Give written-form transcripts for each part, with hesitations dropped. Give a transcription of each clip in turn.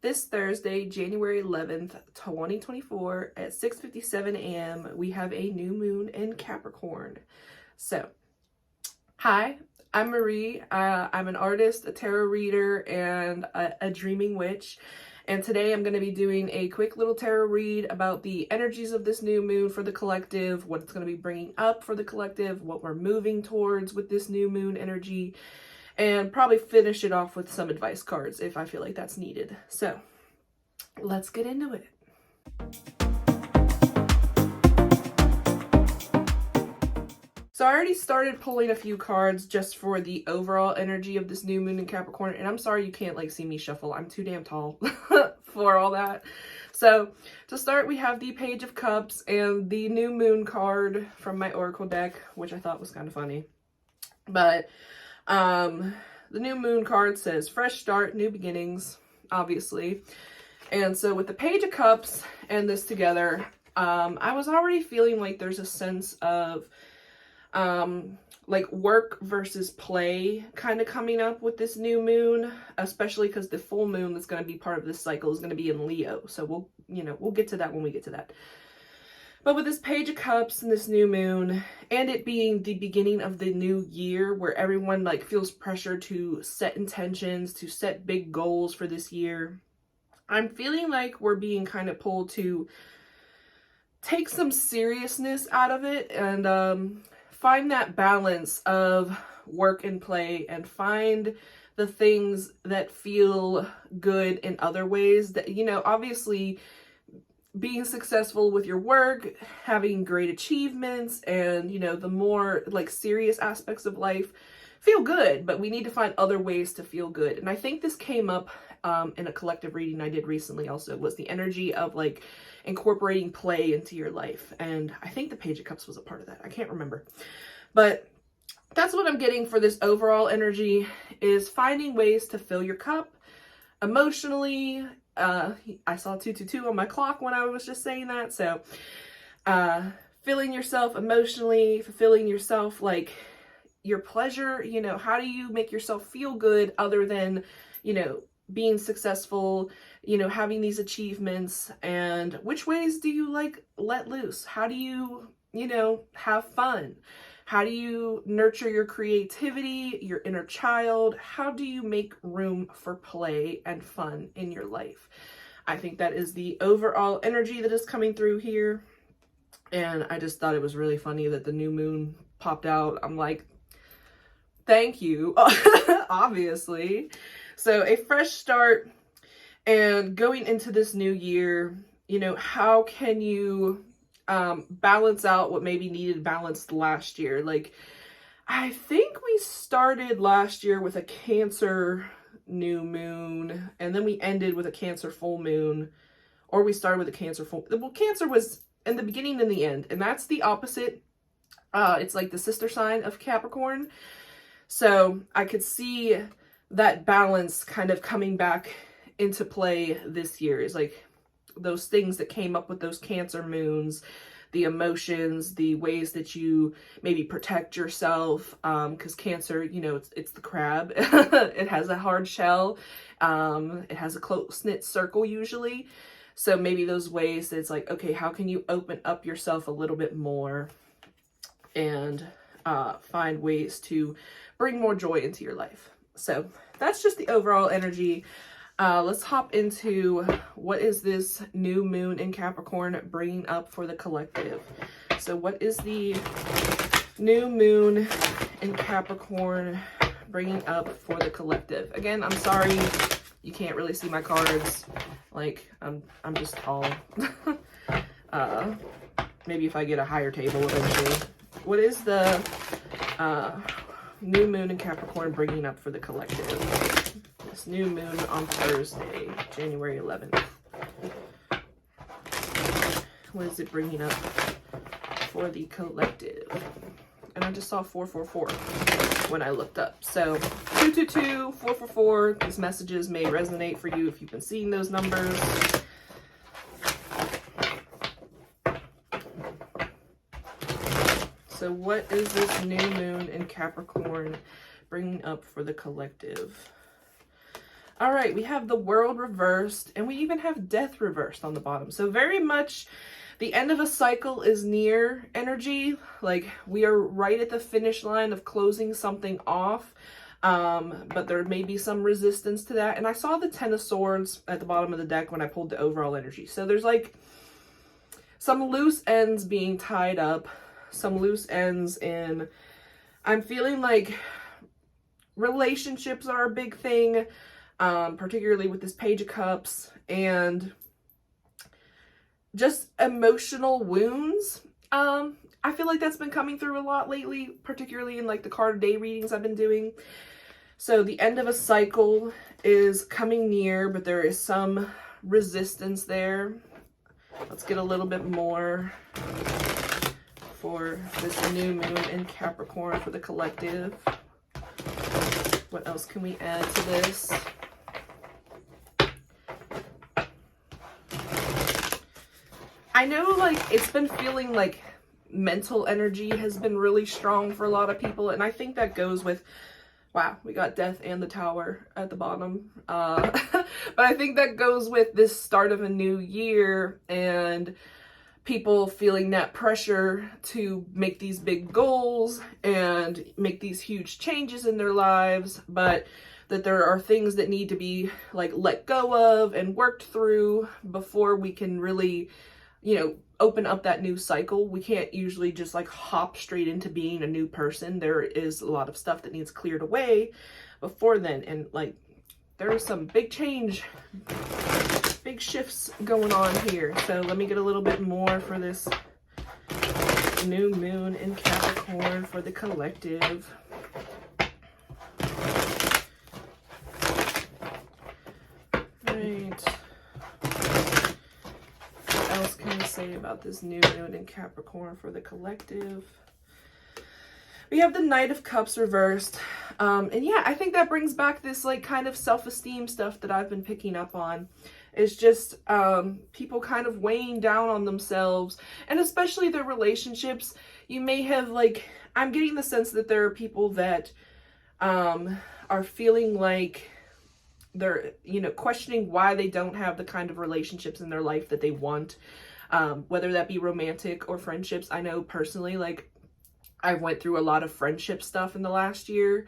This Thursday, January 11th, 2024 at 6:57 a.m., we have a new moon in Capricorn. So, hi, I'm Marie. I'm an artist, a tarot reader, and a dreaming witch. And today I'm going to be doing a quick little tarot read about the energies of this new moon for the collective, what it's going to be bringing up for the collective, what we're moving towards with this new moon energy, and probably finish it off with some advice cards if I feel like that's needed. So let's get into it. So I already started pulling a few cards just for the overall energy of this new moon in Capricorn. And I'm sorry you can't like see me shuffle. I'm too damn tall for all that. So to start, we have the Page of Cups and the new moon card from my Oracle deck, which I thought was kind of funny. But the new moon card says fresh start, new beginnings, obviously. And so with the Page of Cups and this together, I was already feeling like there's a sense of like work versus play kind of coming up with this new moon, especially because the full moon that's going to be part of this cycle is going to be in Leo. So we'll get to that when we get to that. But with this Page of Cups and this new moon, and it being the beginning of the new year where everyone like feels pressure to set intentions, to set big goals for this year, I'm feeling like we're being kind of pulled to take some seriousness out of it and find that balance of work and play, and find the things that feel good in other ways. That, obviously being successful with your work, having great achievements, and, the more like serious aspects of life feel good, but we need to find other ways to feel good. And I think this came up in a collective reading I did recently also, was the energy of like incorporating play into your life. And I think the Page of Cups was a part of that. I can't remember. But that's what I'm getting for this overall energy, is finding ways to fill your cup emotionally. I saw 222 on my clock when I was just saying that. So filling yourself emotionally, fulfilling yourself, like your pleasure, how do you make yourself feel good other than, being successful, having these achievements, and which ways do you like let loose? How do you, have fun? How do you nurture your creativity, your inner child? How do you make room for play and fun in your life? I think that is the overall energy that is coming through here. And I just thought it was really funny that the new moon popped out. I'm like, thank you, obviously. So a fresh start, and going into this new year, how can you balance out what maybe needed balanced last year? Like, I think we started last year with a Cancer new moon, and then we ended with a Cancer full moon, or we started with a Cancer full. Well, Cancer was in the beginning and the end, and that's the opposite. It's like the sister sign of Capricorn. So I could see that balance kind of coming back into play this year, is like those things that came up with those Cancer moons, the emotions, the ways that you maybe protect yourself, because Cancer, it's the crab. It has a hard shell. It has a close-knit circle usually. So maybe those ways that it's like, okay, how can you open up yourself a little bit more and find ways to bring more joy into your life? So that's just the overall energy. Let's hop into what is this new moon in Capricorn bringing up for the collective. So what is the new moon in Capricorn bringing up for the collective? Again, I'm sorry you can't really see my cards. Like, I'm just tall. Maybe if I get a higher table eventually. What is the new moon in Capricorn bringing up for the collective? This new moon on Thursday, January 11th. What is it bringing up for the collective? And I just saw 444 when I looked up. So 222, 444, these messages may resonate for you if you've been seeing those numbers. So what is this new moon in Capricorn bringing up for the collective? All right, we have the world reversed, and we even have death reversed on the bottom. So very much the end of a cycle is near energy. Like, we are right at the finish line of closing something off. But there may be some resistance to that. And I saw the Ten of Swords at the bottom of the deck when I pulled the overall energy. So there's like some loose ends being tied up, some loose ends in, I'm feeling like relationships are a big thing, particularly with this Page of Cups, and just emotional wounds. I feel like that's been coming through a lot lately, particularly in like the card day readings I've been doing. So the end of a cycle is coming near, but there is some resistance there. Let's get a little bit more for this new moon in Capricorn for the collective. What else can we add to this? I know, like, it's been feeling like mental energy has been really strong for a lot of people, and I think that goes with, wow, we got Death and the Tower at the bottom. But I think that goes with this start of a new year and people feeling that pressure to make these big goals and make these huge changes in their lives, but that there are things that need to be like let go of and worked through before we can really, you know, open up that new cycle. We can't usually just like hop straight into being a new person. There is a lot of stuff that needs cleared away before then. And like, there is some big change, big shifts going on here. So let me get a little bit more for this new moon in Capricorn for the collective. Right. What else can we say about this new moon in Capricorn for the collective? We have the Knight of Cups reversed. And yeah, I think that brings back this like kind of self-esteem stuff that I've been picking up on. It's just people kind of weighing down on themselves, and especially their relationships. You may have like, I'm getting the sense that there are people that are feeling like they're, you know, questioning why they don't have the kind of relationships in their life that they want, whether that be romantic or friendships. I know personally, like, I went through a lot of friendship stuff in the last year,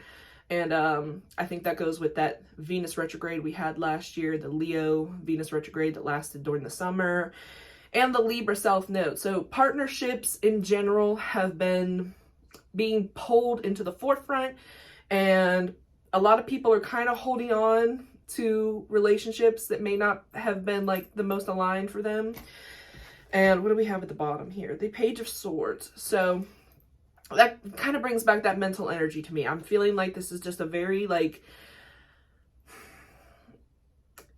and I think that goes with that Venus retrograde we had last year, the Leo Venus retrograde that lasted during the summer, and the Libra South Node. So partnerships in general have been being pulled into the forefront, and a lot of people are kind of holding on to relationships that may not have been like the most aligned for them. And what do we have at the bottom here? The Page of Swords. So that kind of brings back that mental energy to me. I'm feeling like this is just a very like,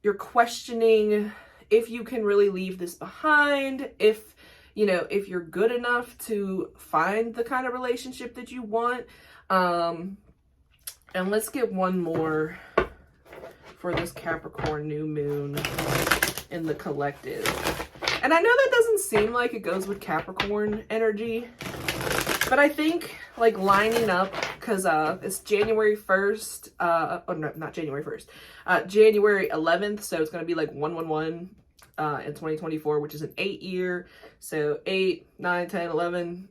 you're questioning if you can really leave this behind, if, you know, if you're good enough to find the kind of relationship that you want. And let's get one more for this Capricorn new moon in the collective. And I know that doesn't seem like it goes with Capricorn energy, but I think like lining up, because it's January 1st, oh no, not January 1st, January 11th, so it's going to be like 111 in 2024, which is an 8-year, so 8, 9, 10, 11,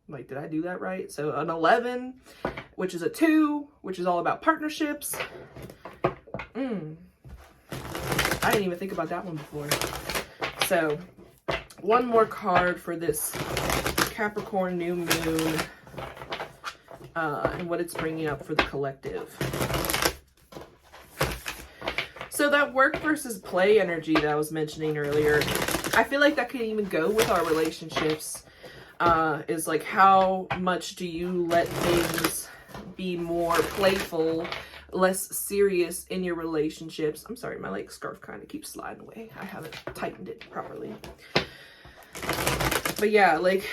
like, did I do that right? So an 11, which is a 2, which is all about partnerships. I didn't even think about that one before. So one more card for this Capricorn new moon and what it's bringing up for the collective. So that work versus play energy that I was mentioning earlier, I feel like that could even go with our relationships. Is like, how much do you let things be more playful, less serious in your relationships? I'm sorry, my like scarf kind of keeps sliding away. I haven't tightened it properly. But yeah, like,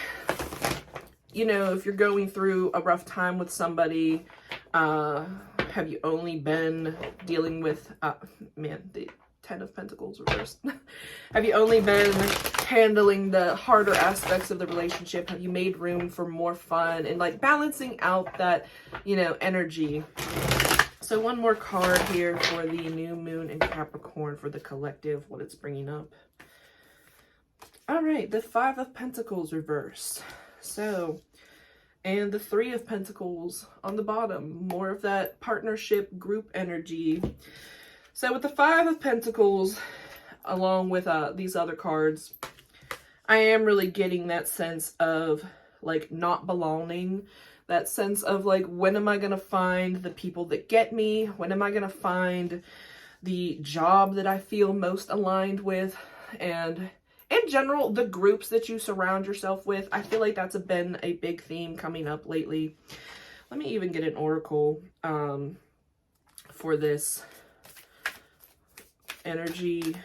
you know, if you're going through a rough time with somebody, have you only been dealing with, man, the Ten of Pentacles reversed. Have you only been handling the harder aspects of the relationship? Have you made room for more fun and like balancing out that, you know, energy? So one more card here for the new moon in Capricorn for the collective, what it's bringing up. All right, the 5 of Pentacles reversed. So, and the 3 of Pentacles on the bottom, more of that partnership group energy. So with the 5 of Pentacles, along with these other cards, I am really getting that sense of like not belonging, that sense of like, when am I going to find the people that get me? When am I going to find the job that I feel most aligned with? And in general, the groups that you surround yourself with, I feel like that's been a big theme coming up lately. Let me even get an oracle for this energy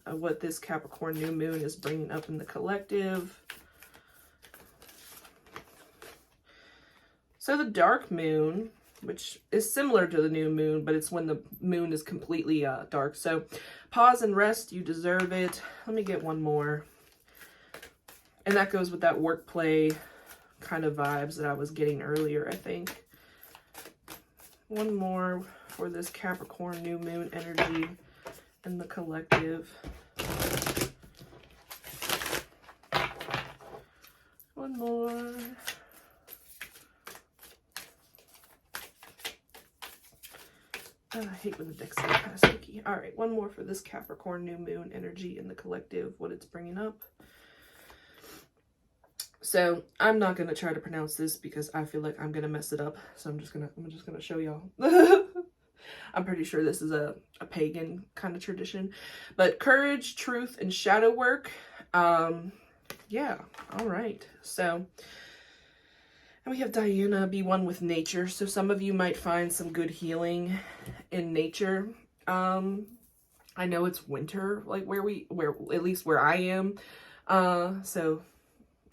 of what this Capricorn new moon is bringing up in the collective. So the dark moon, which is similar to the new moon, but it's when the moon is completely dark. So pause and rest, you deserve it. Let me get one more. And that goes with that work play kind of vibes that I was getting earlier, I think. One more for this Capricorn new moon energy in the collective. One more. I hate when the deck's kind of sticky. All right, one more for this Capricorn new moon energy in the collective, what it's bringing up. So I'm not going to try to pronounce this because I feel like I'm going to mess it up. So I'm just going to show y'all. I'm pretty sure this is a pagan kind of tradition, but courage, truth, and shadow work. Yeah. All right. So, and we have Diana, be one with nature. So some of you might find some good healing in nature. I know it's winter, like where at least where I am. So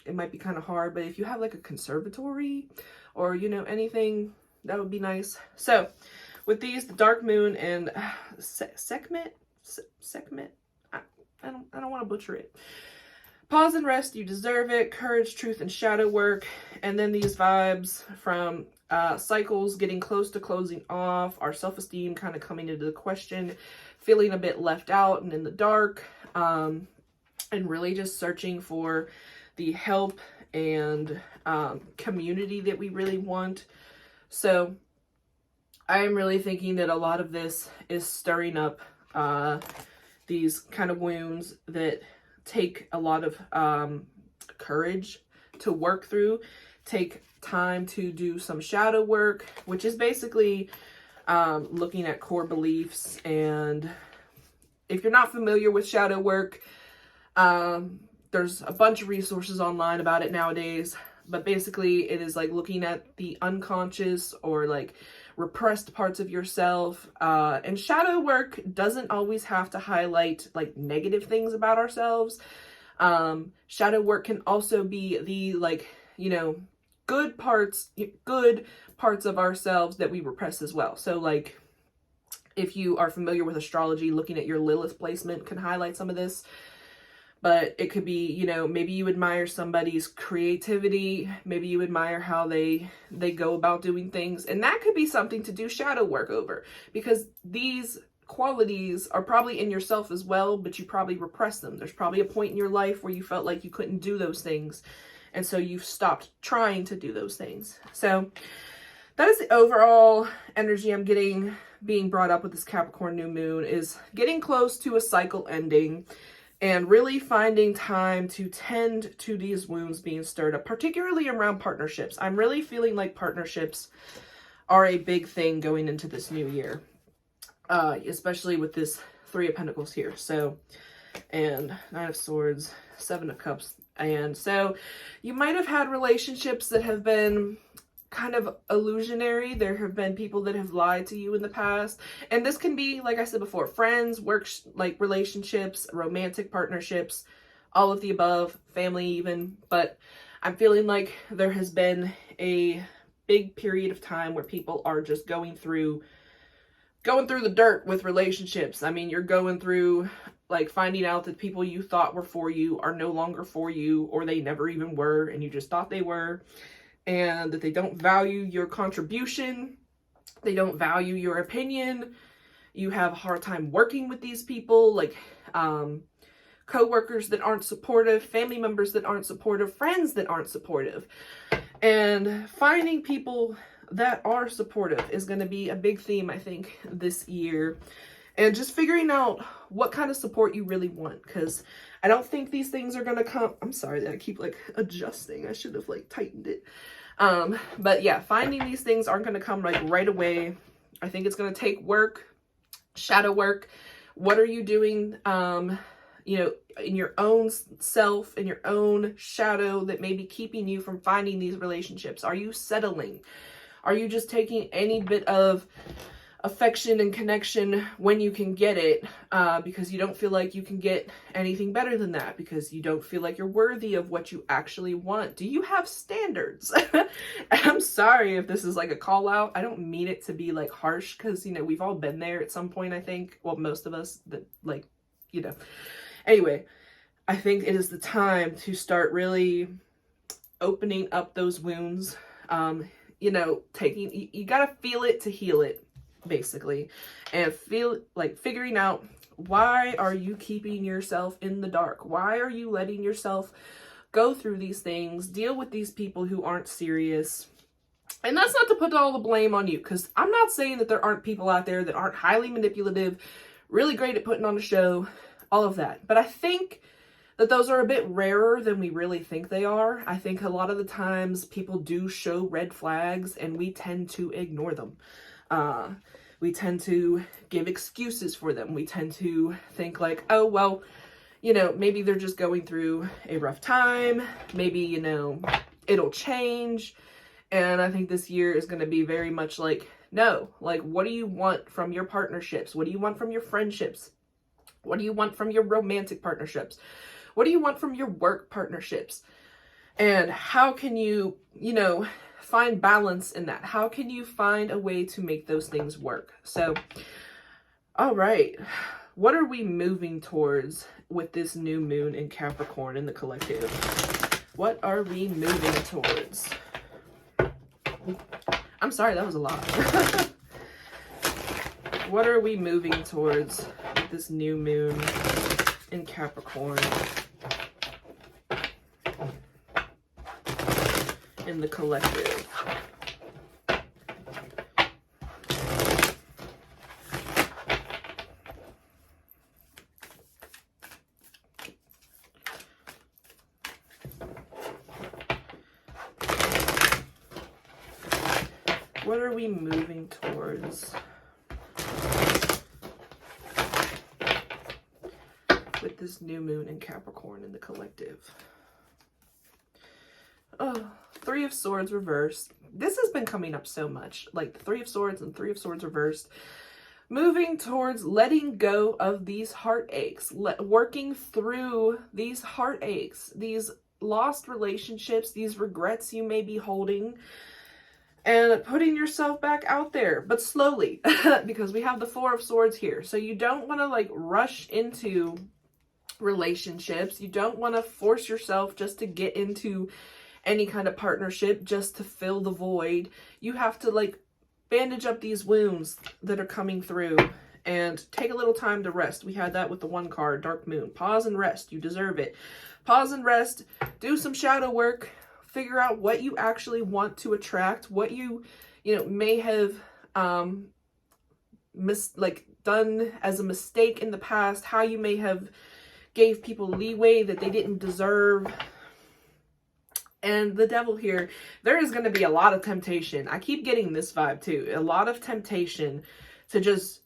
it might be kind of hard, but if you have like a conservatory or, you know, anything, that would be nice. So with these, the dark moon and Sekhmet, I don't want to butcher it. Pause and rest, you deserve it. Courage, truth, and shadow work. And then these vibes from cycles getting close to closing off, our self-esteem kind of coming into the question, feeling a bit left out and in the dark, and really just searching for the help and community that we really want. So I am really thinking that a lot of this is stirring up these kind of wounds that take a lot of courage to work through, take time to do some shadow work, which is basically looking at core beliefs. And if you're not familiar with shadow work, there's a bunch of resources online about it nowadays, but basically it is like looking at the unconscious or like repressed parts of yourself. And shadow work doesn't always have to highlight like negative things about ourselves. Shadow work can also be the like, you know, good parts of ourselves that we repress as well. So like if you are familiar with astrology, looking at your Lilith placement can highlight some of this. But it could be, you know, maybe you admire somebody's creativity. Maybe you admire how they go about doing things. And that could be something to do shadow work over. Because these qualities are probably in yourself as well, but you probably repress them. There's probably a point in your life where you felt like you couldn't do those things. And so you've stopped trying to do those things. So that is the overall energy I'm getting being brought up with this Capricorn new moon, is getting close to a cycle ending. And really finding time to tend to these wounds being stirred up, particularly around partnerships. I'm really feeling like partnerships are a big thing going into this new year, especially with this 3 of Pentacles here. So, and 9 of Swords, 7 of Cups. And so you might have had relationships that have been kind of illusionary. There have been people that have lied to you in the past. And this can be, like I said before, friends, work, like relationships, romantic partnerships, all of the above, family even. But I'm feeling like there has been a big period of time where people are just going through the dirt with relationships. I mean, you're going through like finding out that people you thought were for you are no longer for you, or they never even were, and you just thought they were. And that they don't value your contribution. They don't value your opinion. You have a hard time working with these people, like co-workers that aren't supportive, family members that aren't supportive, friends that aren't supportive. And finding people that are supportive is going to be a big theme, I think, this year. And just figuring out what kind of support you really want, because I don't think these things are going to come. I'm sorry that I keep like adjusting. I should have like tightened it. But yeah, finding these things aren't going to come like right away. I think it's going to take work, shadow work. What are you doing, you know, in your own self, in your own shadow that may be keeping you from finding these relationships? Are you settling? Are you just taking any bit of affection and connection when you can get it, because you don't feel like you can get anything better than that, because you don't feel like you're worthy of what you actually want? Do you have standards? I'm sorry if this is like a call out. I don't mean it to be like harsh, because, you know, we've all been there at some point, I think. Well, most of us that, like, you know. Anyway, I think it is the time to start really opening up those wounds. You know, you gotta feel it to heal it, basically. And figuring out, why are you keeping yourself in the dark? Why are you letting yourself go through these things, deal with these people who aren't serious? And that's not to put all the blame on you, because I'm not saying that there aren't people out there that aren't highly manipulative, really great at putting on a show, all of that. But I think that those are a bit rarer than we really think they are. I think a lot of the times people do show red flags and we tend to ignore them. We tend to give excuses for them. We tend to think like, oh, well, you know, maybe they're just going through a rough time. Maybe, you know, it'll change. And I think this year is going to be very much like, no, like, what do you want from your partnerships? What do you want from your friendships? What do you want from your romantic partnerships? What do you want from your work partnerships? And how can you, you know, find balance in that? How can you find a way to make those things work? So, all right, what are we moving towards with this new moon in Capricorn in the collective? What are we moving towards? I'm sorry, that was a lot. What are we moving towards with this new moon in Capricorn in the collective? What are we moving towards with this new moon in Capricorn in the collective? Oh, Three of Swords reversed. This has been coming up so much, like the Three of Swords and Three of Swords reversed. Moving towards letting go of these heartaches, working through these heartaches, these lost relationships, these regrets you may be holding, and putting yourself back out there, but slowly, because we have the Four of Swords here. So you don't want to like rush into relationships. You don't want to force yourself just to get into any kind of partnership just to fill the void. You have to like bandage up these wounds that are coming through and take a little time to rest. We had that with the one card, Dark Moon. Pause and rest. You deserve it. Pause and rest. Do some shadow work. Figure out what you actually want to attract, what you know, may have done as a mistake in the past, how you may have gave people leeway that they didn't deserve. And the Devil here, there is going to be a lot of temptation. I keep getting this vibe too. A lot of temptation to just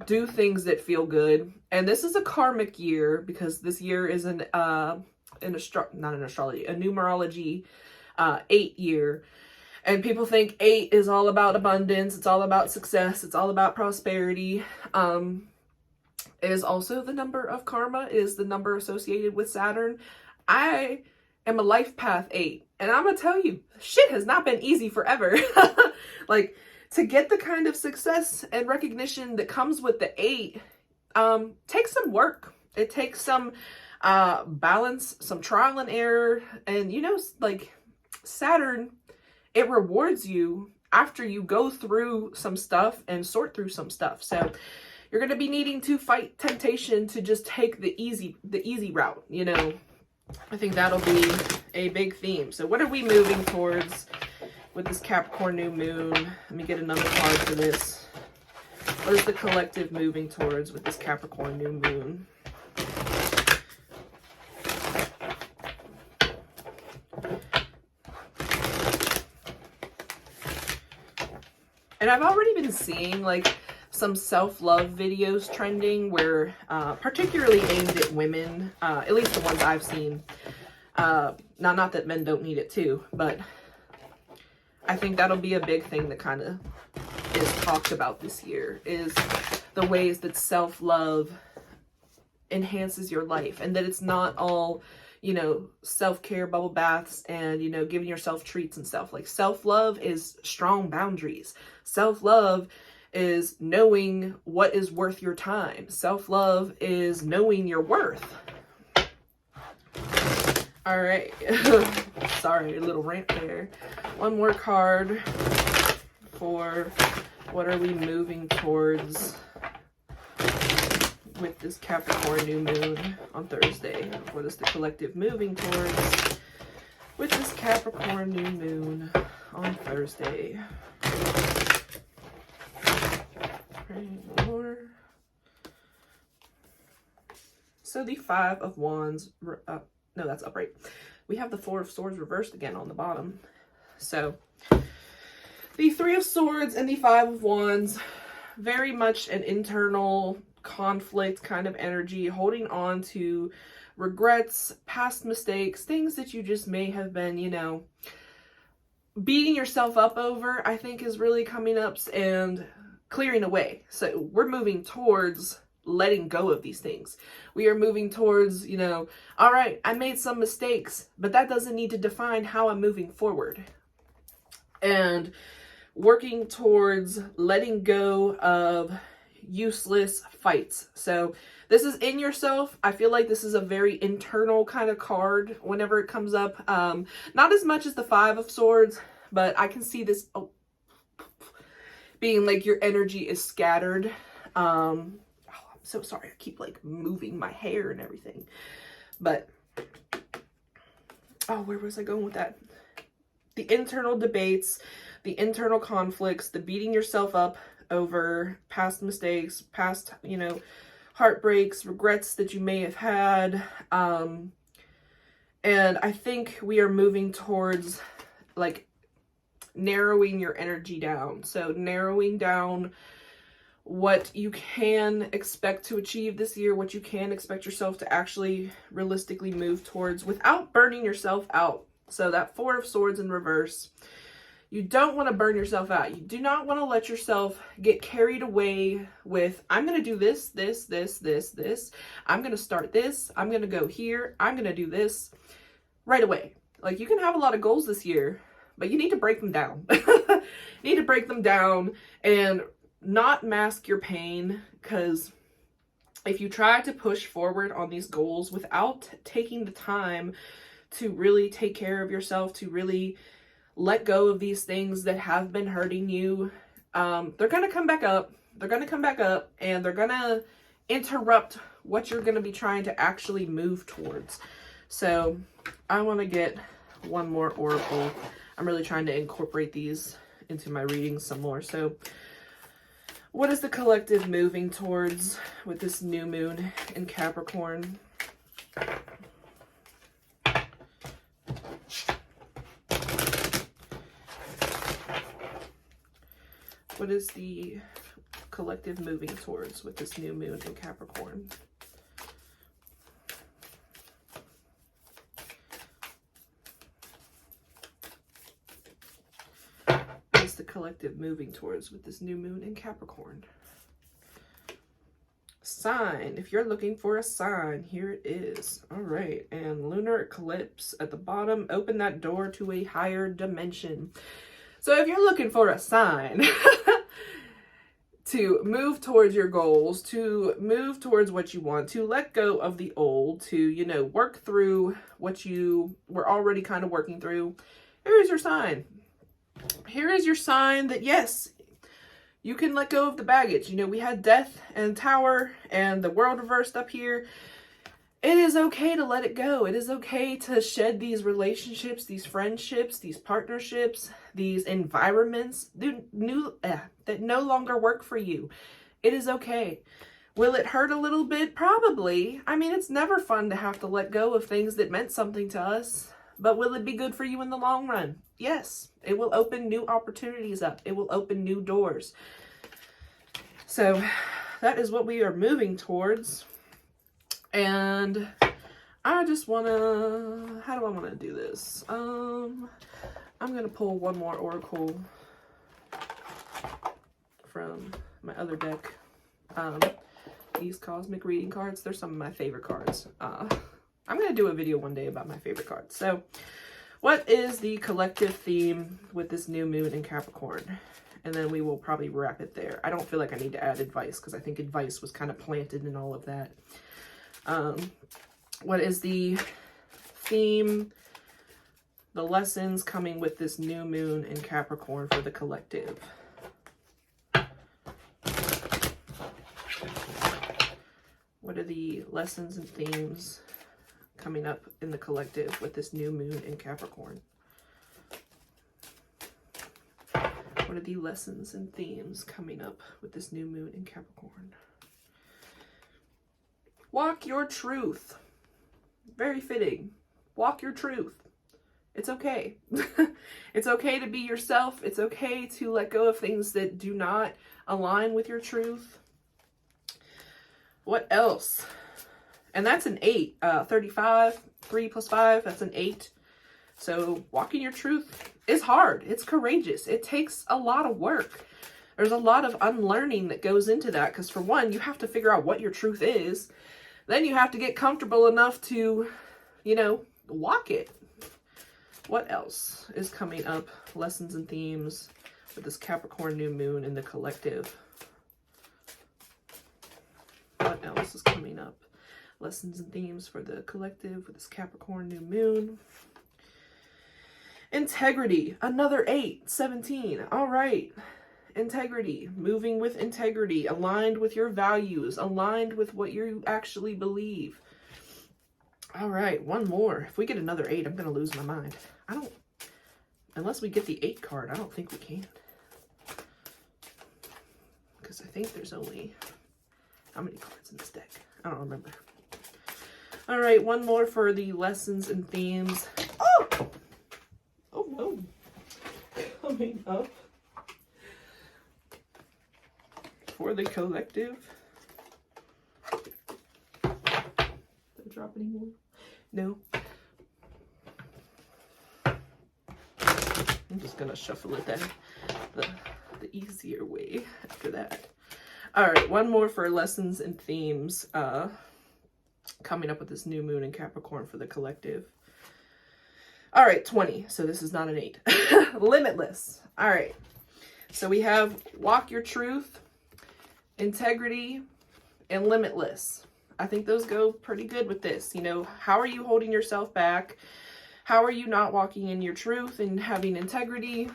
do things that feel good. And this is a karmic year, because this year is a numerology 8 year. And people think 8 is all about abundance. It's all about success. It's all about prosperity. It is also the number of karma. It is the number associated with Saturn. I am a life path 8. And I'm going to tell you, shit has not been easy forever. Like, to get the kind of success and recognition that comes with the 8, takes some work. It takes some balance, some trial and error. And, you know, like, Saturn, it rewards you after you go through some stuff and sort through some stuff. So you're going to be needing to fight temptation to just take the easy route, you know. I think that'll be a big theme. So what are we moving towards with this Capricorn new moon? Let me get another card for this. What is the collective moving towards with this Capricorn new moon? And I've already been seeing like some self-love videos trending where particularly aimed at women, at least the ones I've seen. Not that men don't need it too, but I think that'll be a big thing that kind of is talked about this year, is the ways that self-love enhances your life, and that it's not all, you know, self-care bubble baths and, you know, giving yourself treats and stuff. Like, self-love is strong boundaries. Self-love is knowing what is worth your time. Self-love is knowing your worth. All right. Sorry, a little rant there. One more card for what are we moving towards with this Capricorn new moon on Thursday. What is the collective moving towards with this Capricorn new moon on Thursday? More. So the Five of Wands, no, that's upright. We have the Four of Swords reversed again on the bottom. So the Three of Swords and the Five of Wands, very much an internal conflict kind of energy, holding on to regrets, past mistakes, things that you just may have been, you know, beating yourself up over, I think is really coming up and clearing away. So we're moving towards letting go of these things. We are moving towards, you know, all right, I made some mistakes, but that doesn't need to define how I'm moving forward. And working towards letting go of useless fights. So this is in yourself. I feel like this is a very internal kind of card whenever it comes up. Not as much as the Five of Swords, but I can see this being like your energy is scattered. I'm so sorry. I keep like moving my hair and everything. But, oh, where was I going with that? The internal debates, the internal conflicts, the beating yourself up over past mistakes, past, you know, heartbreaks, regrets that you may have had. And I think we are moving towards like narrowing your energy down. So narrowing down what you can expect to achieve this year, what you can expect yourself to actually realistically move towards without burning yourself out. So that Four of Swords in reverse, you don't want to burn yourself out. You do not want to let yourself get carried away with, I'm going to do this, this, this, this, this. I'm going to start this. I'm going to go here. I'm going to do this right away. Like, you can have a lot of goals this year, but you need to break them down. You need to break them down and not mask your pain, because if you try to push forward on these goals without taking the time to really take care of yourself, to really let go of these things that have been hurting you, they're going to come back up. They're going to come back up, and they're going to interrupt what you're going to be trying to actually move towards. So I want to get one more oracle. I'm really trying to incorporate these into my readings some more. So what is the collective moving towards with this new moon in Capricorn? What is the collective moving towards with this new moon in Capricorn? What is the collective moving towards with this new moon in Capricorn? Sign. If you're looking for a sign, here it is. All right. And lunar eclipse at the bottom. Open that door to a higher dimension. So if you're looking for a sign to move towards your goals, to move towards what you want, to let go of the old, to, you know, work through what you were already kind of working through, here's your sign. here is your sign that yes, you can let go of the baggage. You know, we had death and tower and the world reversed up here. It is okay to let it go. It is okay to shed these relationships, these friendships, these partnerships, these environments that no longer work for you. It is okay. Will it hurt a little bit? Probably. I mean, it's never fun to have to let go of things that meant something to us. But will it be good for you in the long run? Yes. It will open new opportunities up. It will open new doors. So that is what we are moving towards. And I just want to, how do I want to do this? I'm going to pull one more oracle from my other deck. These cosmic reading cards, they're some of my favorite cards. I'm going to do a video one day about my favorite cards. So what is the collective theme with this new moon in Capricorn? And then we will probably wrap it there. I don't feel like I need to add advice because I think advice was kind of planted in all of that. What is the theme, the lessons coming with this new moon in Capricorn for the collective? What are the lessons and themes coming up in the collective with this new moon in Capricorn? What are the lessons and themes coming up with this new moon in Capricorn? Walk your truth. Very fitting. Walk your truth. It's okay. It's okay to be yourself. It's okay to let go of things that do not align with your truth. What else? And that's an 8. 35, 3 plus 5, that's an 8. So walking your truth is hard. It's courageous. It takes a lot of work. There's a lot of unlearning that goes into that. Because for one, you have to figure out what your truth is. Then you have to get comfortable enough to, you know, walk it. What else is coming up? Lessons and themes with this Capricorn new moon in the collective. What else is coming up? Lessons and themes for the collective with this Capricorn new moon. Integrity. Another 8. 17. All right. Integrity. Moving with integrity. Aligned with your values. Aligned with what you actually believe. All right. One more. If we get another 8, I'm going to lose my mind. Unless we get the 8 card, I don't think we can. Because I think there's only... How many cards in this deck? I don't remember. All right, one more for the lessons and themes. Oh! Oh no. Coming up for the collective. Did I drop any more? No. I'm just gonna shuffle it then. The easier way after that. All right, one more for lessons and themes coming up with this new moon in Capricorn for the collective. All right, 20. So this is not an 8. Limitless. All right. So we have walk your truth, integrity, and limitless. I think those go pretty good with this. You know, how are you holding yourself back? How are you not walking in your truth and having integrity?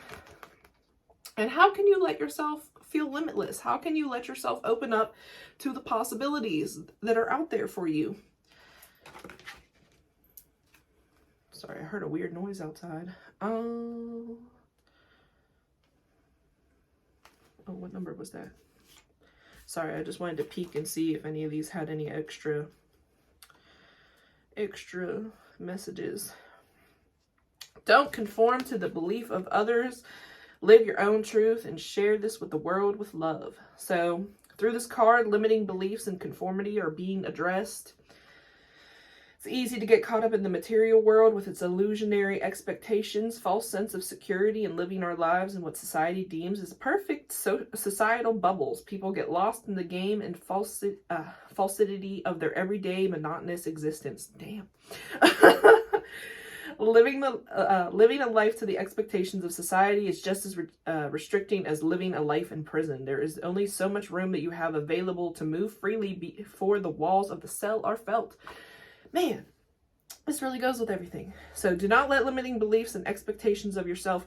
And how can you let yourself feel limitless? How can you let yourself open up to the possibilities that are out there for you? Sorry, I heard a weird noise outside. Oh, what number was that? Sorry, I just wanted to peek and see if any of these had any extra messages. Don't conform to the belief of others. Live your own truth and share this with the world with love. So through this card, limiting beliefs and conformity are being addressed. It's easy to get caught up in the material world with its illusionary expectations, false sense of security, and living our lives in what society deems as perfect societal bubbles. People get lost in the game and falsity of their everyday monotonous existence. Damn. Living a life to the expectations of society is just as restricting as living a life in prison. There is only so much room that you have available to move freely before the walls of the cell are felt. Man, this really goes with everything. So do not let limiting beliefs and expectations of yourself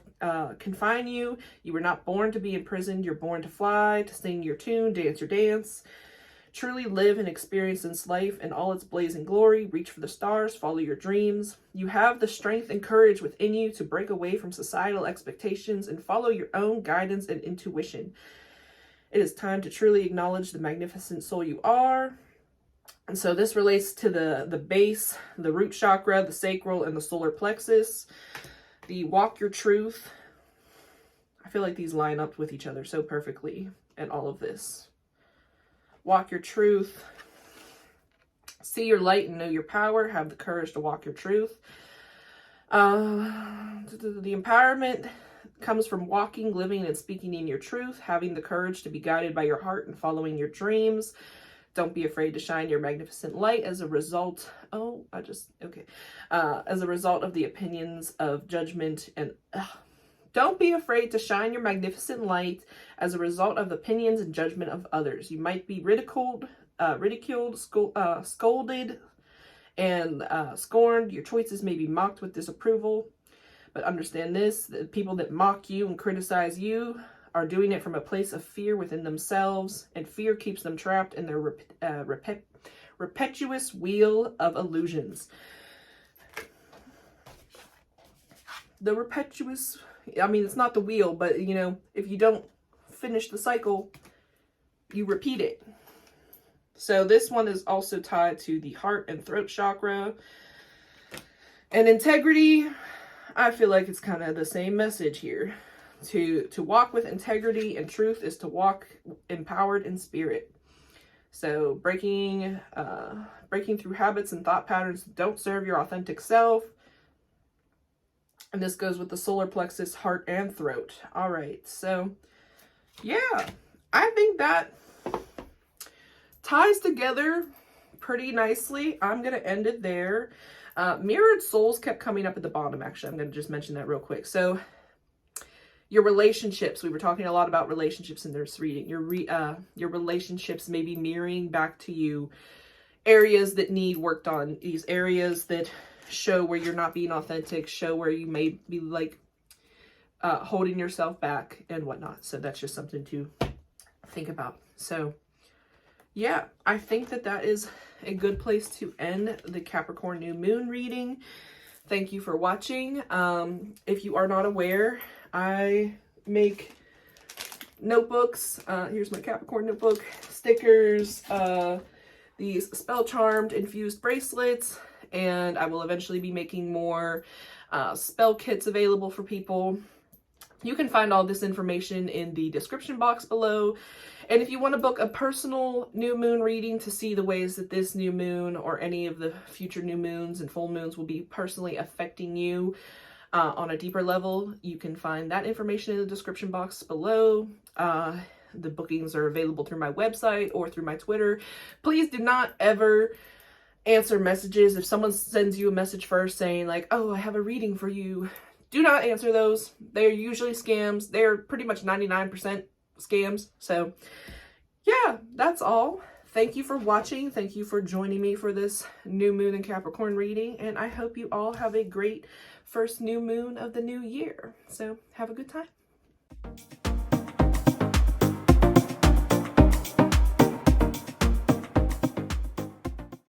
confine you. You were not born to be imprisoned. You're born to fly, to sing your tune, dance your dance. Truly live and experience this life in all its blazing glory. Reach for the stars, follow your dreams. You have the strength and courage within you to break away from societal expectations and follow your own guidance and intuition. It is time to truly acknowledge the magnificent soul you are. And so this relates to the base, the root chakra, the sacral, and the solar plexus. The walk your truth. I feel like these line up with each other so perfectly in all of this. Walk your truth. See your light and know your power. Have the courage to walk your truth. The empowerment comes from walking, living, and speaking in your truth. Having the courage to be guided by your heart and following your dreams. Don't be afraid to shine your magnificent light as a result. As a result of the opinions of judgment and. Don't be afraid to shine your magnificent light as a result of the opinions and judgment of others. You might be ridiculed, scolded, and scorned. Your choices may be mocked with disapproval. But understand this, the people that mock you and criticize you are doing it from a place of fear within themselves, and fear keeps them trapped in their repetitious wheel of illusions. The repetitious, it's not the wheel, but if you don't finish the cycle, you repeat it. So this one is also tied to the heart and throat chakra. And integrity, I feel like it's kind of the same message here. To walk with integrity and truth is to walk empowered in spirit. So breaking through habits and thought patterns that don't serve your authentic self. And this goes with the solar plexus, heart, and throat. All right, so yeah, I think that ties together pretty nicely. I'm going to end it there. Mirrored souls kept coming up at the bottom, actually. I'm going to just mention that real quick. So your relationships, we were talking a lot about relationships in this reading. Your relationships may be mirroring back to you areas that need worked on, these areas that show where you're not being authentic, show where you may be holding yourself back and whatnot. So that's just something to think about. So yeah, I think that is a good place to end the Capricorn new moon reading. Thank you for watching. If you are not aware, I make notebooks. Here's my Capricorn notebook, stickers, these spell charmed infused bracelets, and I will eventually be making more spell kits available for people. You can find all this information in the description box below. And if you want to book a personal new moon reading to see the ways that this new moon or any of the future new moons and full moons will be personally affecting you on a deeper level, you can find that information in the description box below. The bookings are available through my website or through my Twitter. Please do not ever answer messages. If someone sends you a message first saying like, oh, I have a reading for you, do not answer those. They're usually scams. They're pretty much 99% scams. So yeah, that's all. Thank you for watching. Thank you for joining me for this new moon in Capricorn reading. And I hope you all have a great first new moon of the new year. So have a good time.